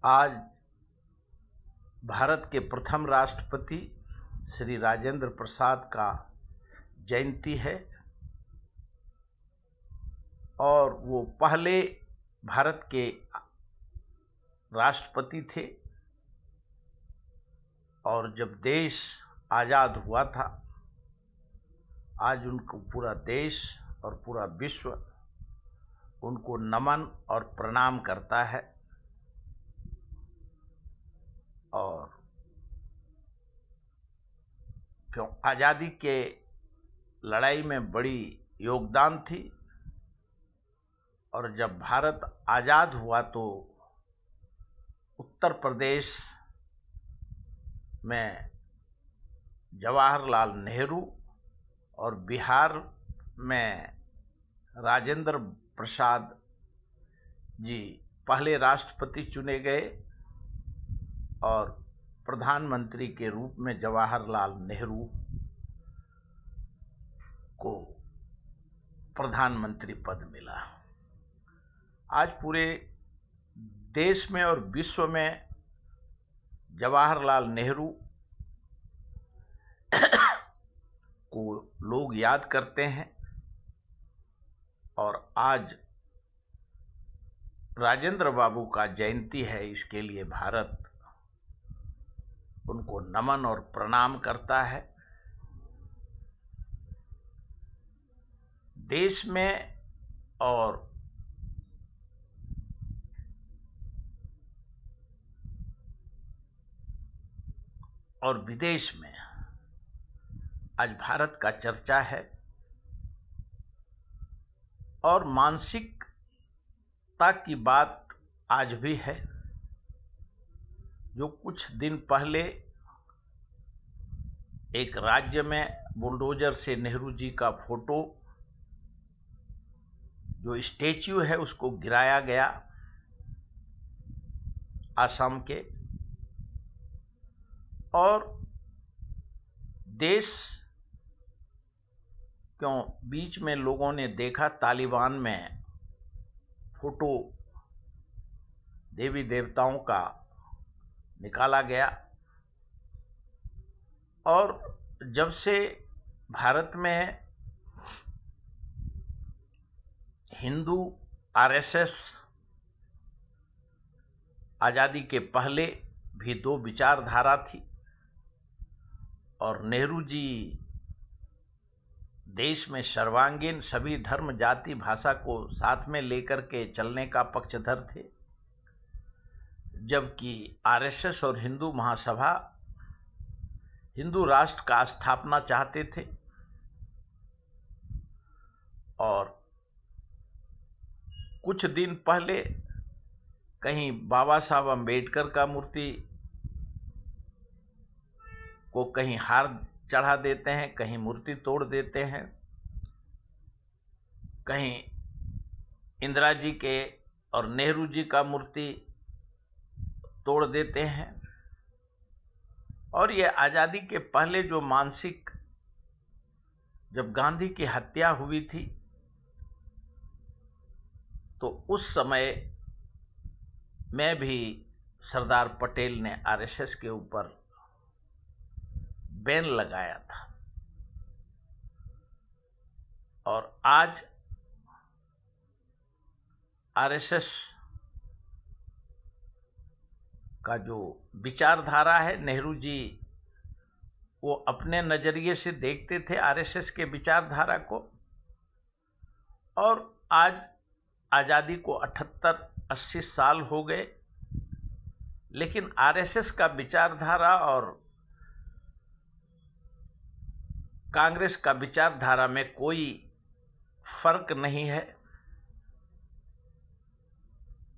आज भारत के प्रथम राष्ट्रपति श्री राजेंद्र प्रसाद का जयंती है और वो पहले भारत के राष्ट्रपति थे। और जब देश आज़ाद हुआ था, आज उनको पूरा देश और पूरा विश्व उनको नमन और प्रणाम करता है। और क्यों आज़ादी के लड़ाई में बड़ी योगदान थी। और जब भारत आज़ाद हुआ तो उत्तर प्रदेश में जवाहरलाल नेहरू और बिहार में राजेंद्र प्रसाद जी पहले राष्ट्रपति चुने गए और प्रधानमंत्री के रूप में जवाहरलाल नेहरू को प्रधानमंत्री पद मिला। आज पूरे देश में और विश्व में जवाहरलाल नेहरू को लोग याद करते हैं। और आज राजेंद्र बाबू का जयंती है, इसके लिए भारत उनको नमन और प्रणाम करता है। देश में और विदेश में आज भारत का चर्चा है। और मानसिकता की बात आज भी है। जो कुछ दिन पहले एक राज्य में बुलडोजर से नेहरू जी का फोटो, जो स्टैच्यू है, उसको गिराया गया असम के। और देश क्यों बीच में लोगों ने देखा तालिबान में फोटो देवी देवताओं का निकाला गया। और जब से भारत में हिंदू आरएसएस आज़ादी के पहले भी दो विचारधारा थी और नेहरू जी देश में सर्वांगीण सभी धर्म जाति भाषा को साथ में लेकर के चलने का पक्षधर थे, जबकि आरएसएस और हिंदू महासभा हिंदू राष्ट्र का स्थापना चाहते थे। और कुछ दिन पहले कहीं बाबा साहब अम्बेडकर का मूर्ति को कहीं हार चढ़ा देते हैं, कहीं मूर्ति तोड़ देते हैं, कहीं इंदिरा जी के और नेहरू जी का मूर्ति तोड़ देते हैं। और ये आज़ादी के पहले जो मानसिक, जब गांधी की हत्या हुई थी तो उस समय में भी सरदार पटेल ने आरएसएस के ऊपर बैन लगाया था। और आज आरएसएस का जो विचारधारा है, नेहरू जी वो अपने नज़रिए से देखते थे आरएसएस के विचारधारा को। और आज आज़ादी को 78-80 साल हो गए, लेकिन आरएसएस का विचारधारा और कांग्रेस का विचारधारा में कोई फर्क नहीं है।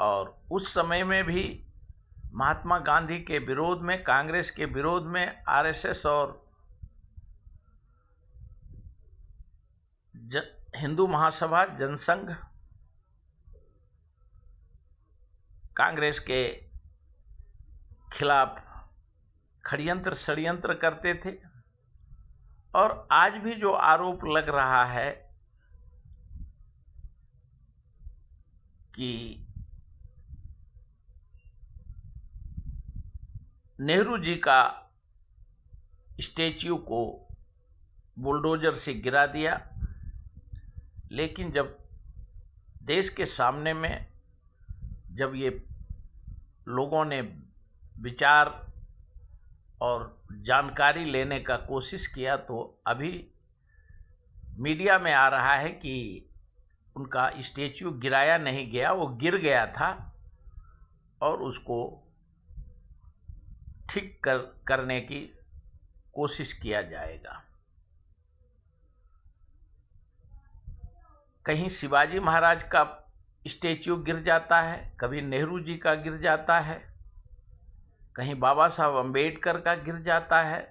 और उस समय में भी महात्मा गांधी के विरोध में, कांग्रेस के विरोध में आरएसएस और हिंदू महासभा जनसंघ कांग्रेस के खिलाफ षड्यंत्र करते थे। और आज भी जो आरोप लग रहा है कि नेहरू जी का स्टैच्यू को बुलडोजर से गिरा दिया। लेकिन जब देश के सामने में जब ये लोगों ने विचार और जानकारी लेने का कोशिश किया तो अभी मीडिया में आ रहा है कि उनका स्टैच्यू गिराया नहीं गया, वो गिर गया था और उसको ठीक करने की कोशिश किया जाएगा। कहीं शिवाजी महाराज का स्टैच्यू गिर जाता है, कभी नेहरू जी का गिर जाता है, कहीं बाबा साहब अम्बेडकर का गिर जाता है।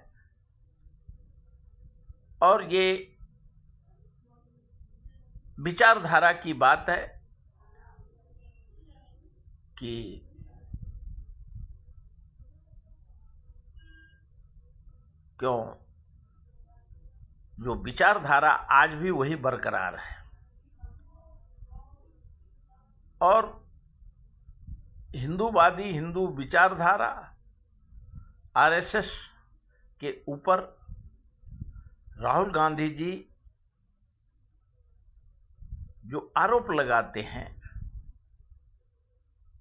और ये विचारधारा की बात है कि क्यों जो विचारधारा आज भी वही बरकरार है। और हिंदूवादी हिंदू विचारधारा आरएसएस के ऊपर राहुल गांधी जी जो आरोप लगाते हैं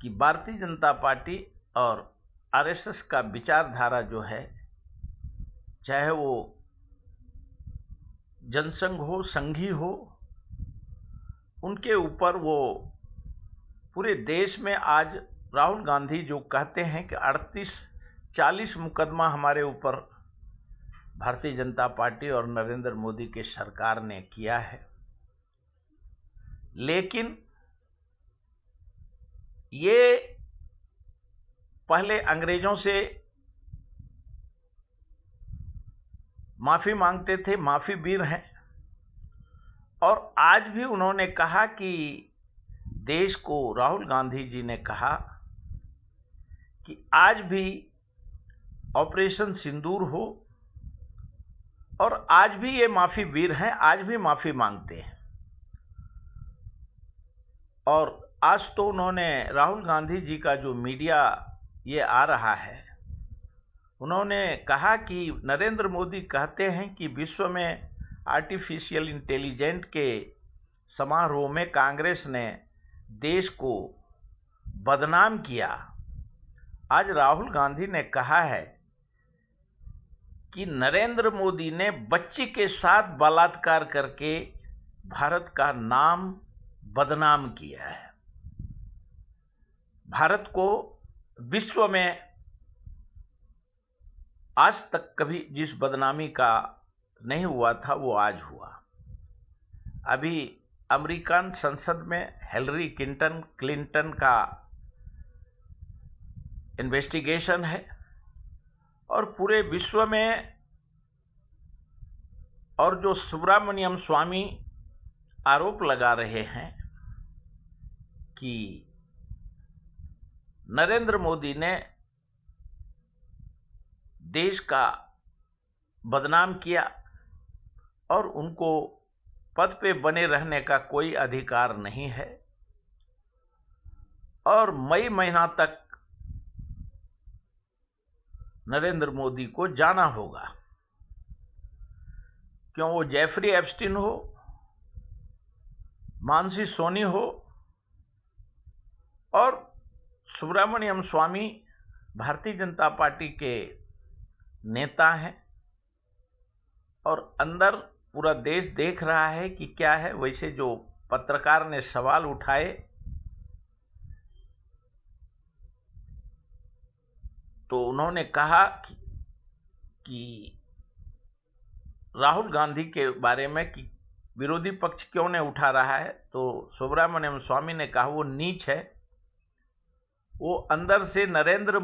कि भारतीय जनता पार्टी और आरएसएस का विचारधारा जो है, चाहे वो जनसंघ हो, संघी हो, उनके ऊपर वो पूरे देश में आज राहुल गांधी जो कहते हैं कि 38-40 मुकदमा हमारे ऊपर भारतीय जनता पार्टी और नरेंद्र मोदी के सरकार ने किया है। लेकिन ये पहले अंग्रेजों से माफ़ी मांगते थे, माफ़ी वीर हैं। और आज भी उन्होंने कहा कि देश को, राहुल गांधी जी ने कहा कि आज भी ऑपरेशन सिंदूर हो और आज भी ये माफ़ी वीर हैं, आज भी माफ़ी मांगते हैं। और आज तो उन्होंने, राहुल गांधी जी का जो मीडिया ये आ रहा है, उन्होंने कहा कि नरेंद्र मोदी कहते हैं कि विश्व में आर्टिफिशियल इंटेलिजेंट के समारोह में कांग्रेस ने देश को बदनाम किया। आज राहुल गांधी ने कहा है कि नरेंद्र मोदी ने बच्ची के साथ बलात्कार करके भारत का नाम बदनाम किया है। भारत को विश्व में आज तक कभी जिस बदनामी का नहीं हुआ था वो आज हुआ। अभी अमेरिकन संसद में हिलरी क्लिंटन का इन्वेस्टिगेशन है और पूरे विश्व में, और जो सुब्रमण्यम स्वामी आरोप लगा रहे हैं कि नरेंद्र मोदी ने देश का बदनाम किया और उनको पद पे बने रहने का कोई अधिकार नहीं है। और मई महीना तक नरेंद्र मोदी को जाना होगा, क्यों वो जेफरी एप्स्टीन हो, मानसी सोनी हो और सुब्रमण्यम स्वामी भारतीय जनता पार्टी के नेता हैं। और अंदर पूरा देश देख रहा है कि क्या है। वैसे जो पत्रकार ने सवाल उठाए तो उन्होंने कहा कि राहुल गांधी के बारे में कि विरोधी पक्ष क्यों नहीं उठा रहा है, तो सुब्रमण्यम स्वामी ने कहा वो नीच है, वो अंदर से नरेंद्र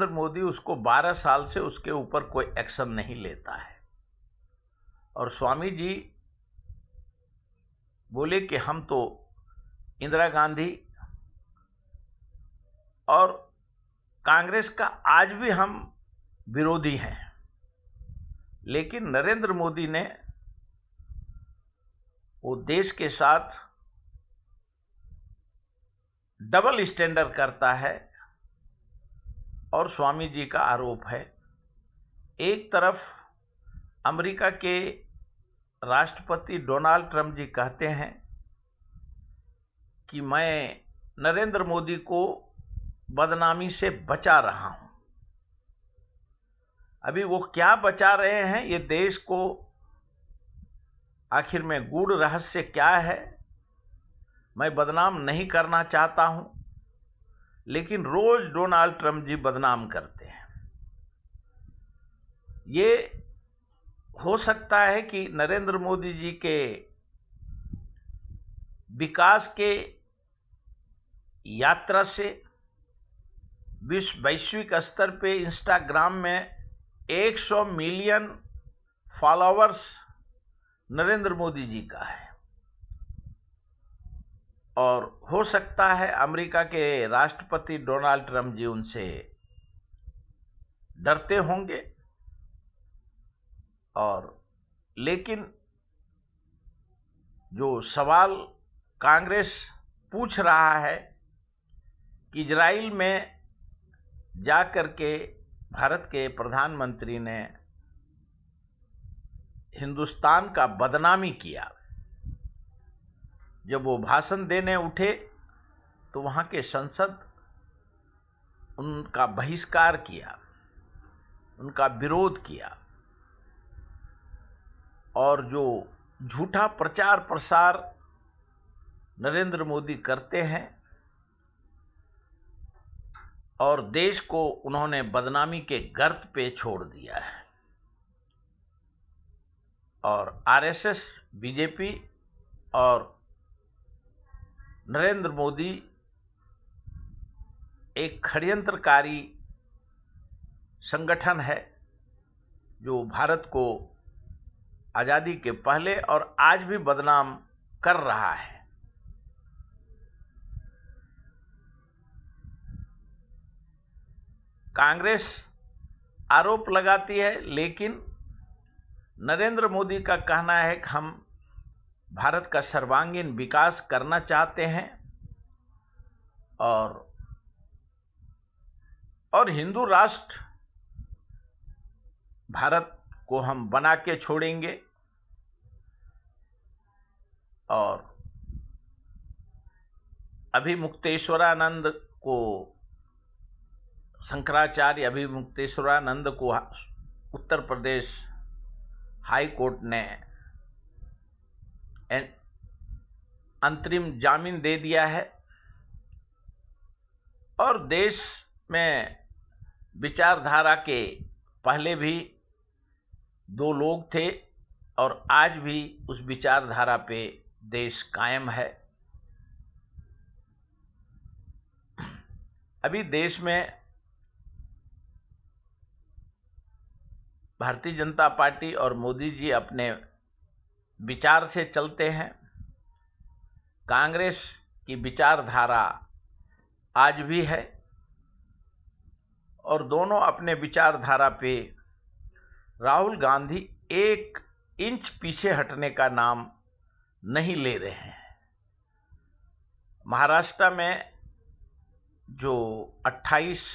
मोदी उसको 12 साल से उसके ऊपर कोई एक्शन नहीं लेता है। और स्वामी जी बोले कि हम तो इंदिरा गांधी और कांग्रेस का आज भी हम विरोधी हैं, लेकिन नरेंद्र मोदी ने वो देश के साथ डबल स्टैंडर्ड करता है और स्वामी जी का आरोप है। एक तरफ अमेरिका के राष्ट्रपति डोनाल्ड ट्रंप जी कहते हैं कि मैं नरेंद्र मोदी को बदनामी से बचा रहा हूं। अभी वो क्या बचा रहे हैं, ये देश को आखिर में गूढ़ रहस्य क्या है, मैं बदनाम नहीं करना चाहता हूं, लेकिन रोज डोनाल्ड ट्रंप जी बदनाम करते हैं। ये हो सकता है कि नरेंद्र मोदी जी के विकास के यात्रा से वैश्विक स्तर पे इंस्टाग्राम में 100 मिलियन फॉलोअर्स नरेंद्र मोदी जी का है, और हो सकता है अमेरिका के राष्ट्रपति डोनाल्ड ट्रंप जी उनसे डरते होंगे। और लेकिन जो सवाल कांग्रेस पूछ रहा है कि इजराइल में जाकर के भारत के प्रधानमंत्री ने हिंदुस्तान का बदनामी किया, जब वो भाषण देने उठे तो वहाँ के संसद उनका बहिष्कार किया, उनका विरोध किया, और जो झूठा प्रचार प्रसार नरेंद्र मोदी करते हैं और देश को उन्होंने बदनामी के गर्त पे छोड़ दिया है। और आरएसएस, बीजेपी और नरेंद्र मोदी एक षड्यंत्रकारी संगठन है जो भारत को आज़ादी के पहले और आज भी बदनाम कर रहा है। कांग्रेस आरोप लगाती है, लेकिन नरेंद्र मोदी का कहना है कि हम भारत का सर्वांगीण विकास करना चाहते हैं और हिंदू राष्ट्र भारत को हम बना के छोड़ेंगे। और अभिमुक्तेश्वरानंद को, शंकराचार्य अभिमुक्तेश्वरानंद को उत्तर प्रदेश हाई कोर्ट ने अंतरिम जामीन दे दिया है। और देश में विचारधारा के पहले भी 2 लोग थे और आज भी उस विचारधारा पे देश कायम है। अभी देश में भारतीय जनता पार्टी और मोदी जी अपने विचार से चलते हैं। कांग्रेस की विचारधारा आज भी है और दोनों अपने विचारधारा पे राहुल गांधी 1 इंच पीछे हटने का नाम नहीं ले रहे हैं। महाराष्ट्र में जो 28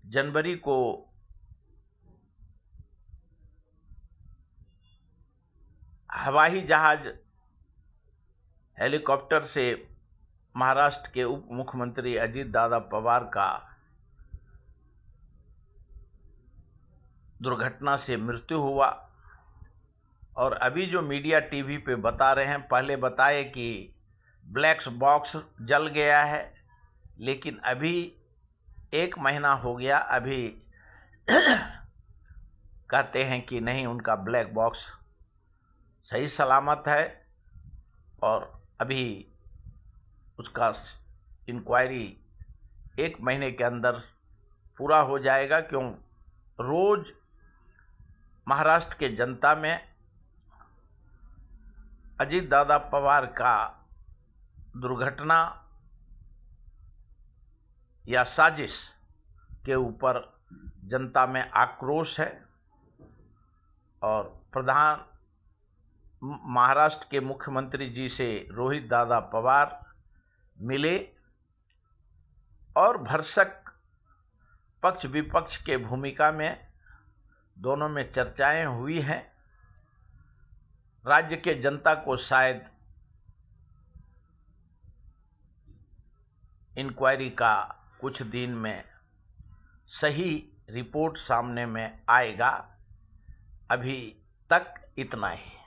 जनवरी को हवाई जहाज हेलीकॉप्टर से महाराष्ट्र के उप मुख्यमंत्री अजीत दादा पवार का दुर्घटना से मृत्यु हुआ, और अभी जो मीडिया टीवी पे बता रहे हैं, पहले बताए कि ब्लैक बॉक्स जल गया है, लेकिन अभी 1 महीना हो गया, अभी कहते हैं कि नहीं, उनका ब्लैक बॉक्स सही सलामत है और अभी उसका इंक्वायरी 1 महीने के अंदर पूरा हो जाएगा। क्यों रोज महाराष्ट्र के जनता में अजीत दादा पवार का दुर्घटना या साजिश के ऊपर जनता में आक्रोश है। और महाराष्ट्र के मुख्यमंत्री जी से रोहित दादा पवार मिले और भरसक पक्ष विपक्ष के भूमिका में दोनों में चर्चाएं हुई हैं। राज्य के जनता को शायद इंक्वायरी का कुछ दिन में सही रिपोर्ट सामने में आएगा। अभी तक इतना ही।